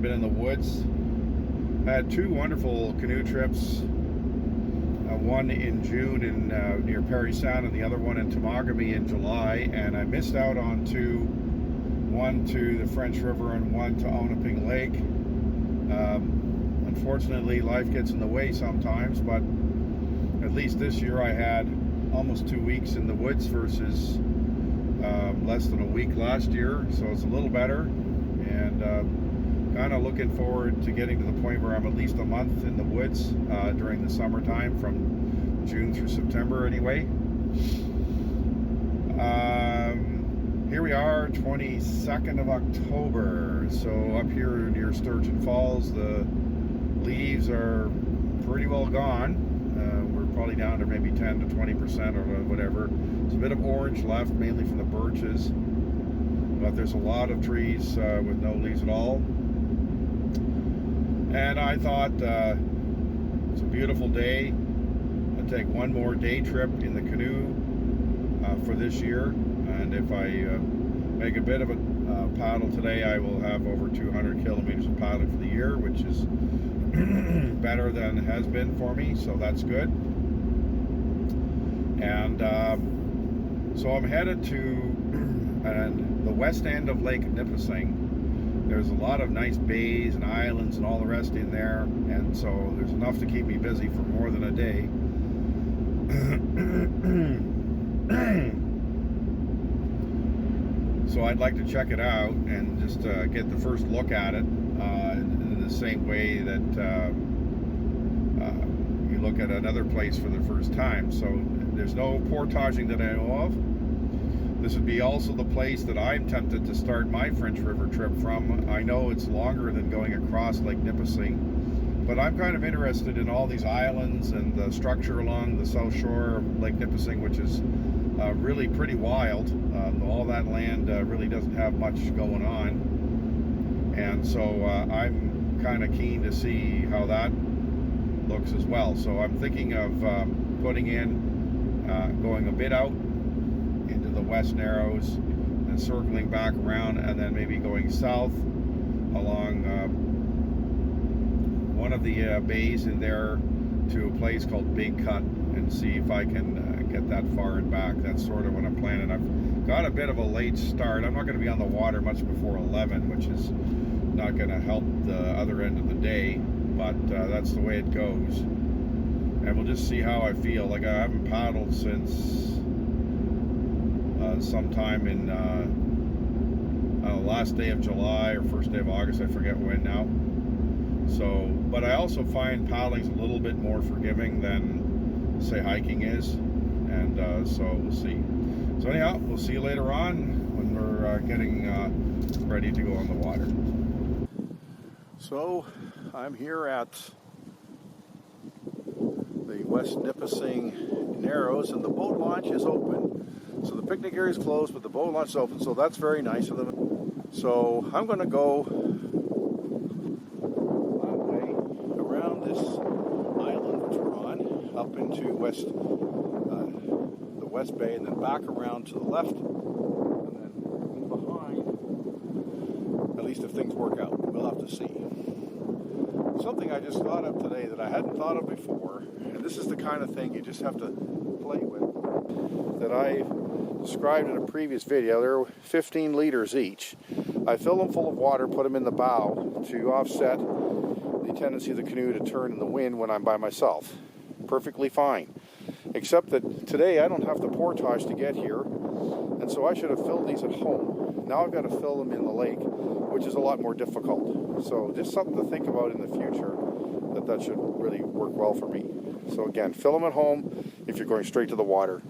have been in the woods. I had two wonderful canoe trips. One in June in near Parry Sound, and the other one in Temagami in July. And I missed out on two. One to the French River and one to Onaping Lake. Unfortunately, life gets in the way sometimes, but at least this year I had almost 2 weeks in the woods versus less than a week last year, so it's a little better, and kind of looking forward to getting to the point where I'm at least a month in the woods during the summertime, from June through September anyway. Here we are, 22nd of October, so up here near Sturgeon Falls, the leaves are pretty well gone. We're probably down to maybe 10 to 20% or whatever. There's a bit of orange left, mainly from the birches, but there's a lot of trees with no leaves at all. And I thought it's a beautiful day. I'll take one more day trip in the canoe for this year. And if I make a bit of a paddle today, I will have over 200 kilometers of paddling for the year, which is better than it has been for me, so that's good. And so I'm headed to the west end of Lake Nipissing. There's a lot of nice bays and islands and all the rest in there, and so there's enough to keep me busy for more than a day. So I'd like to check it out and just get the first look at it in the same way that you look at another place for the first time. So there's no portaging that I know of. This would be also the place that I'm tempted to start my French River trip from. I know it's longer than going across Lake Nipissing, but I'm kind of interested in all these islands and the structure along the south shore of Lake Nipissing, which is really pretty wild. All that land really doesn't have much going on, and so I'm kind of keen to see how that looks as well. So I'm thinking of putting in, going a bit out into the West Narrows and circling back around, and then maybe going south along one of the bays in there to a place called Big Cut, and see if I can get that far and back. That's sort of what I'm planning. I've got a bit of a late start. I'm not going to be on the water much before 11, which is not going to help the other end of the day, but that's the way it goes. And we'll just see how I feel. Like, I haven't paddled since sometime in last day of July or first day of August, I forget when now. So, but I also find paddling's a little bit more forgiving than, say, hiking is, and so we'll see. So anyhow, we'll see you later on when we're getting ready to go on the water. So I'm here at the West Nipissing Narrows, and the boat launch is open. So the picnic area is closed, but the boat launch is open, so that's very nice of them. So I'm going to go that way around this island which we're on, up into the West Bay, and then back around to the left, and then behind, at least if things work out. We'll have to see. Something I just thought of today that I hadn't thought of before, and this is the kind of thing you just have to play with, that I described in a previous video. They're 15 liters each. I fill them full of water, put them in the bow to offset the tendency of the canoe to turn in the wind when I'm by myself. Perfectly fine. Except that today I don't have the portage to get here, and so I should have filled these at home. Now I've got to fill them in the lake, which is a lot more difficult. So just something to think about in the future, that should really work well for me. So again, fill them at home if you're going straight to the water.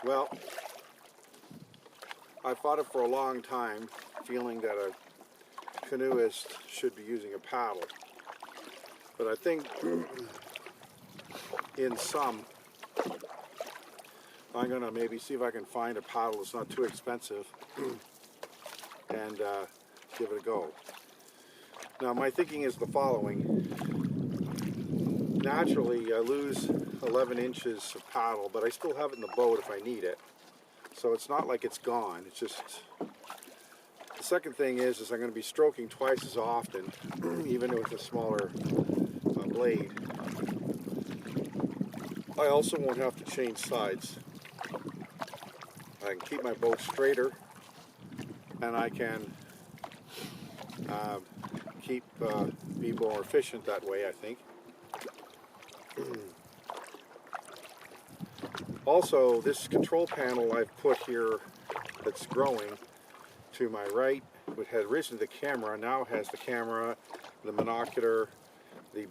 Well, I've thought it for a long time, feeling that a canoeist should be using a paddle. But I think in some, I'm going to maybe see if I can find a paddle that's not too expensive and give it a go. Now my thinking is the following. Naturally I lose 11 inches of paddle, but I still have it in the boat if I need it. So it's not like it's gone, it's just the second thing is I'm going to be stroking twice as often, even with a smaller blade. I also won't have to change sides. I can keep my boat straighter, and I can be more efficient that way, I think. Also, this control panel I've put here that's growing to my right, it had originally the camera, now has the camera, the monocular, the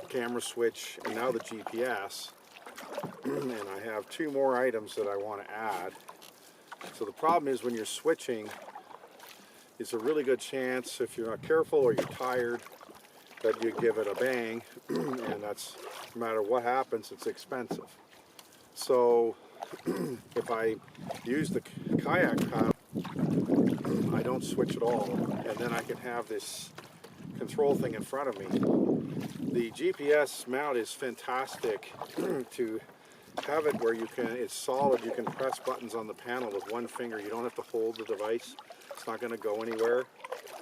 camera switch, and now the GPS. And I have two more items that I want to add. So the problem is when you're switching, it's a really good chance, if you're not careful or you're tired, that you give it a bang, and that's, no matter what happens, it's expensive. So if I use the kayak paddle, I don't switch at all, and then I can have this control thing in front of me. The GPS mount is fantastic to have it where you can, it's solid, you can press buttons on the panel with one finger, you don't have to hold the device, it's not going to go anywhere.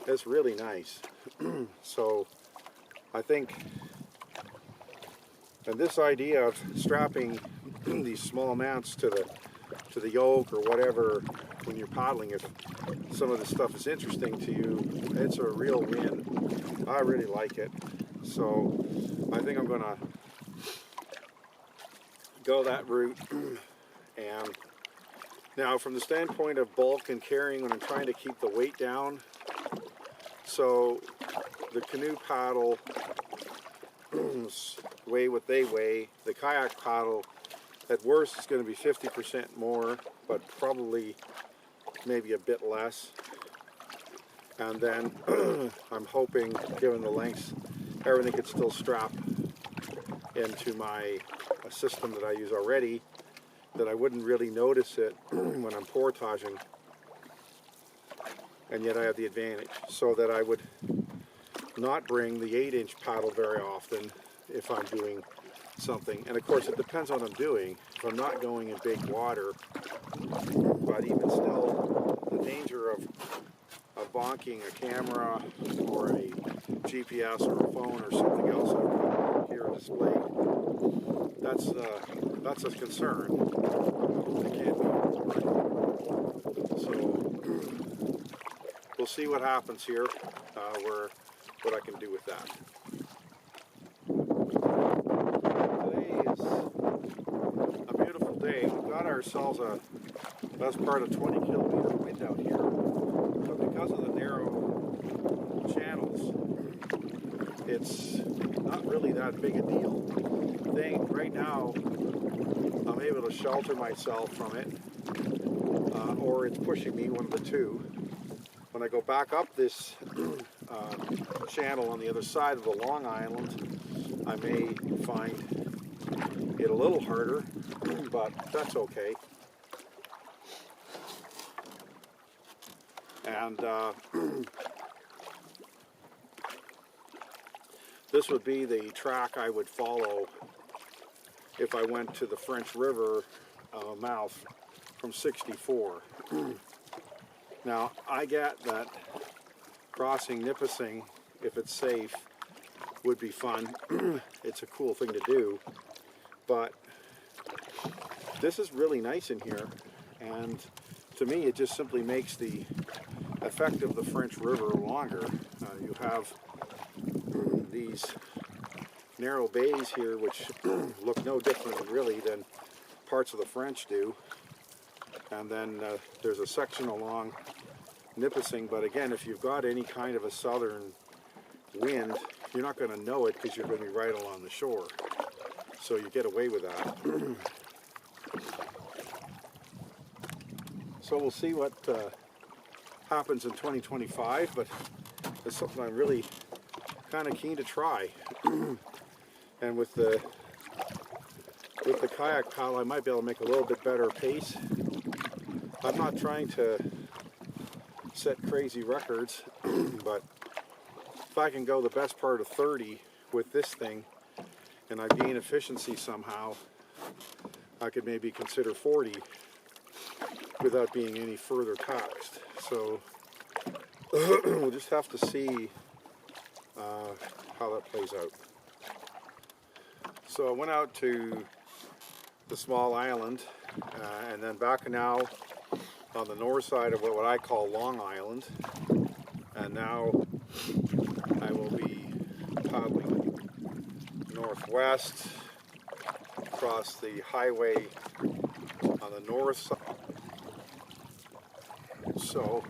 It's really nice. So I think, and this idea of strapping these small mounts to the yoke or whatever when you're paddling, if some of this stuff is interesting to you, it's a real win. I really like it. So I think I'm going to go that route. And now from the standpoint of bulk and carrying, when I'm trying to keep the weight down, so the canoe paddle weigh what they weigh. The kayak paddle at worst is going to be 50% more, but probably maybe a bit less. And then I'm hoping, given the lengths, everything could still strap into my system that I use already, that I wouldn't really notice it when I'm portaging, and yet I have the advantage, so that I would not bring the 8-inch paddle very often if I'm doing something. And of course it depends on what I'm doing. If I'm not going in big water, but even still, the danger of bonking a camera or a GPS or a phone or something else I've here displayed, that's a concern. It can't be ignored. So we'll see what happens here, what I can do with that. Today is a beautiful day. We've got ourselves a best part of 20 kilometer wind out here, but because of the narrow channels, it's not really that big a deal. Right now, I'm able to shelter myself from it, or it's pushing me, one of the two. When I go back up this channel on the other side of the Long Island, I may find it a little harder, but that's okay. And this would be the track I would follow if I went to the French River mouth from 64. Now, I get that crossing Nipissing, if it's safe, would be fun. It's a cool thing to do, but this is really nice in here, and to me it just simply makes the effect of the French River longer. You have these narrow bays here which look no different really than parts of the French do, and then there's a section along Nipissing, but again, if you've got any kind of a southern wind, you're not going to know it because you're going to be right along the shore, so you get away with that. So we'll see what happens in 2025, but it's something I'm really kind of keen to try. And with the kayak paddle, I might be able to make a little bit better pace. I'm not trying to set crazy records, but if I can go the best part of 30 with this thing and I gain efficiency somehow, I could maybe consider 40 without being any further taxed. So we'll just have to see how that plays out. So I went out to the small island and then back now on the north side of what I call Long Island, and now I will be paddling northwest across the highway on the north side. So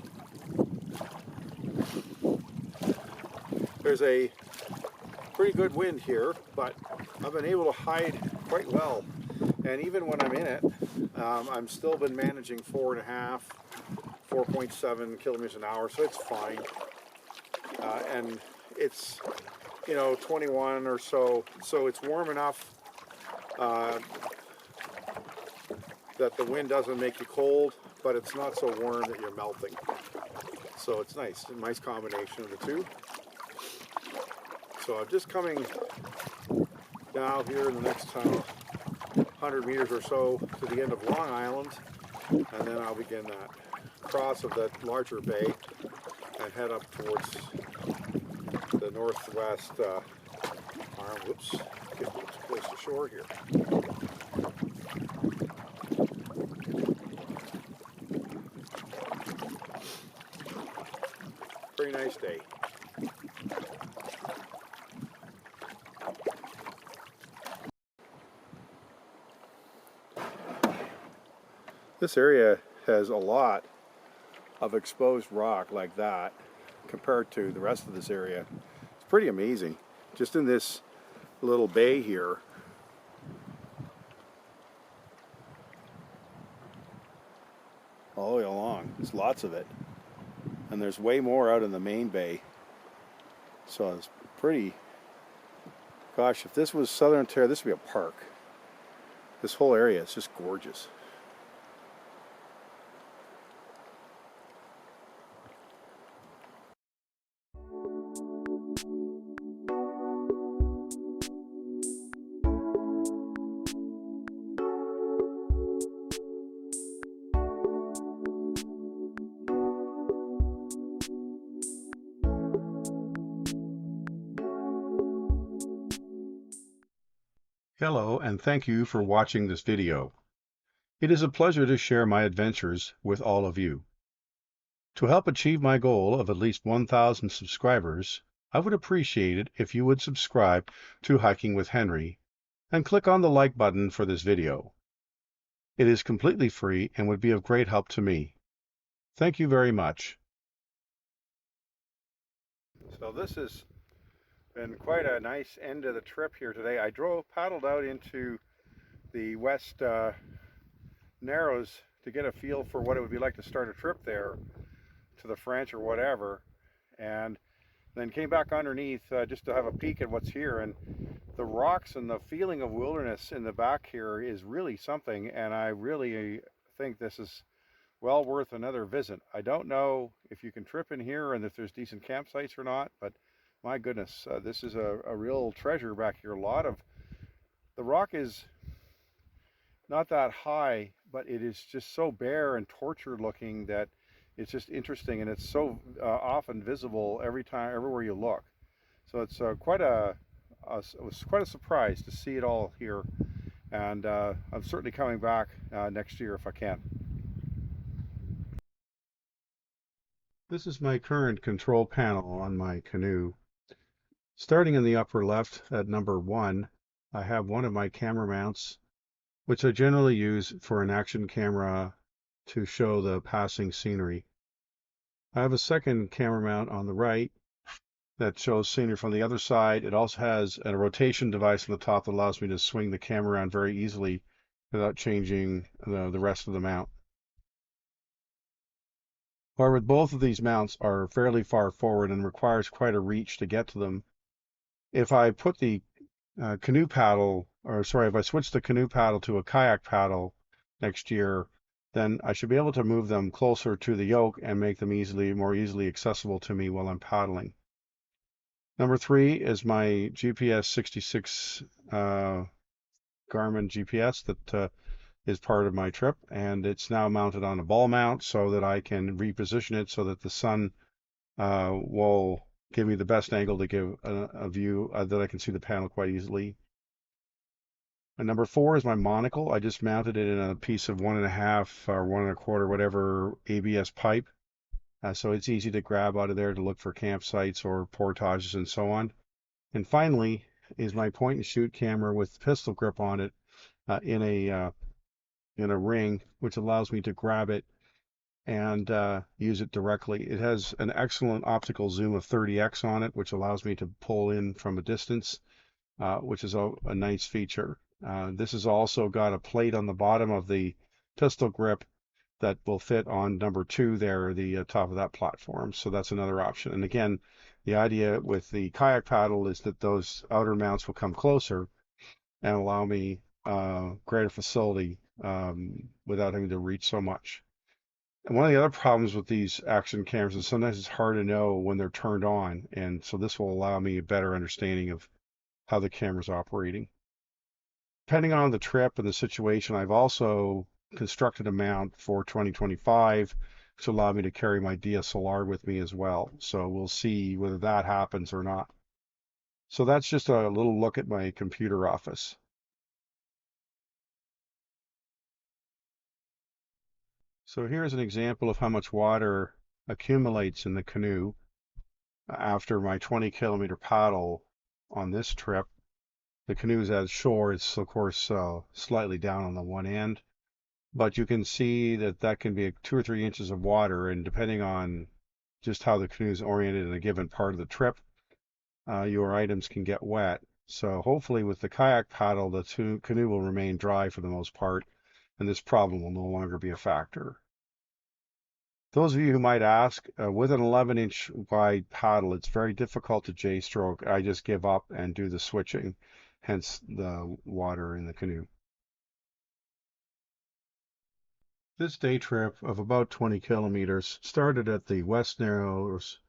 there's a pretty good wind here, but I've been able to hide quite well, and even when I'm in it, I've still been managing 4.7 kilometers an hour, so it's fine. And it's, 21 or so, so it's warm enough that the wind doesn't make you cold, but it's not so warm that you're melting. So it's nice, a nice combination of the two. So I'm just coming now here in the next 100 meters or so to the end of Long Island, and then I'll begin that cross of that larger bay and head up towards the northwest arm. Whoops, get close to shore here. Very nice day. This area has a lot of exposed rock like that compared to the rest of this area. It's pretty amazing. Just in this little bay here, all the way along, there's lots of it. And there's way more out in the main bay. So it's pretty, gosh, if this was Southern Ontario, this would be a park. This whole area is just gorgeous. Hello, and thank you for watching this video. It is a pleasure to share my adventures with all of you. To help achieve my goal of at least 1,000 subscribers, I would appreciate it if you would subscribe to Hiking with Henry and click on the like button for this video. It is completely free and would be of great help to me. Thank you very much. So this has been quite a nice end of the trip here today. I paddled out into the West Narrows to get a feel for what it would be like to start a trip there to the French or whatever, and then came back underneath just to have a peek at what's here. And the rocks and the feeling of wilderness in the back here is really something, and I really think this is well worth another visit. I don't know if you can trip in here and if there's decent campsites or not, but my goodness, this is a real treasure back here. A lot of the rock is not that high, but it is just so bare and tortured looking that it's just interesting, and it's so often visible everywhere you look. So it's it was quite a surprise to see it all here, and I'm certainly coming back next year if I can. This is my current control panel on my canoe. Starting in the upper left at number 1, I have one of my camera mounts, which I generally use for an action camera to show the passing scenery. I have a second camera mount on the right that shows scenery from the other side. It also has a rotation device on the top that allows me to swing the camera around very easily without changing the rest of the mount. However, both of these mounts are fairly far forward and requires quite a reach to get to them. If I put the if I switch the canoe paddle to a kayak paddle next year, then I should be able to move them closer to the yoke and make them more easily accessible to me while I'm paddling. Number 3 is my GPS 66 Garmin GPS that is part of my trip, and it's now mounted on a ball mount so that I can reposition it so that the sun will give me the best angle to give a view that I can see the panel quite easily. And number four is my monocle. I just mounted it in a piece of 1.5 or 1.25, whatever ABS pipe. So it's easy to grab out of there to look for campsites or portages and so on. And finally is my point and shoot camera with pistol grip on it in a ring, which allows me to grab it and use it directly. It has an excellent optical zoom of 30x on it, which allows me to pull in from a distance, which is a nice feature. This has also got a plate on the bottom of the pistol grip that will fit on number two there, the top of that platform. So that's another option. And again, the idea with the kayak paddle is that those outer mounts will come closer and allow me greater facility without having to reach so much. And one of the other problems with these action cameras is sometimes it's hard to know when they're turned on. And so this will allow me a better understanding of how the camera's operating. Depending on the trip and the situation, I've also constructed a mount for 2025 to allow me to carry my DSLR with me as well. So we'll see whether that happens or not. So that's just a little look at my computer office. So here's an example of how much water accumulates in the canoe after my 20-kilometer paddle on this trip. The canoe's at shore. It's, of course, slightly down on the one end, but you can see that that can be 2 or 3 inches of water, and depending on just how the canoe is oriented in a given part of the trip, your items can get wet. So hopefully with the kayak paddle, the canoe will remain dry for the most part, and this problem will no longer be a factor. Those of you who might ask, with an 11-inch wide paddle, it's very difficult to J-stroke. I just give up and do the switching, hence the water in the canoe. This day trip of about 20 kilometers started at the West Narrows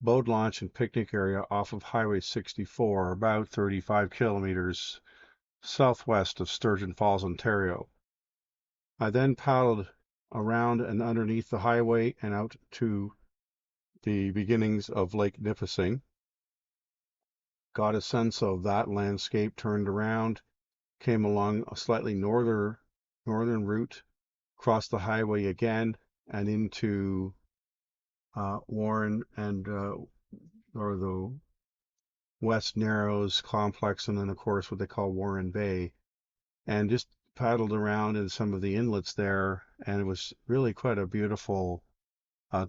boat launch and picnic area off of Highway 64, about 35 kilometers southwest of Sturgeon Falls, Ontario. I then paddled around and underneath the highway and out to the beginnings of Lake Nipissing. Got a sense of that landscape, turned around, came along a slightly northern route, crossed the highway again, and into Warren and or the West Narrows complex, and then of course what they call Warren Bay, and just paddled around in some of the inlets there, and it was really quite a beautiful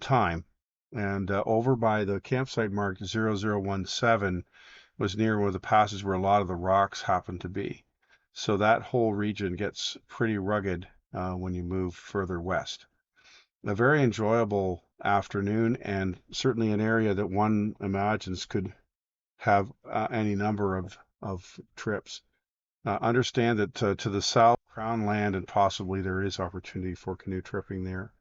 time. And over by the campsite marked 0017 was near where the passage where a lot of the rocks happen to be. So that whole region gets pretty rugged when you move further west. A very enjoyable afternoon, and certainly an area that one imagines could have any number of trips. Understand that to the south, Crown Land, and possibly there is opportunity for canoe tripping there.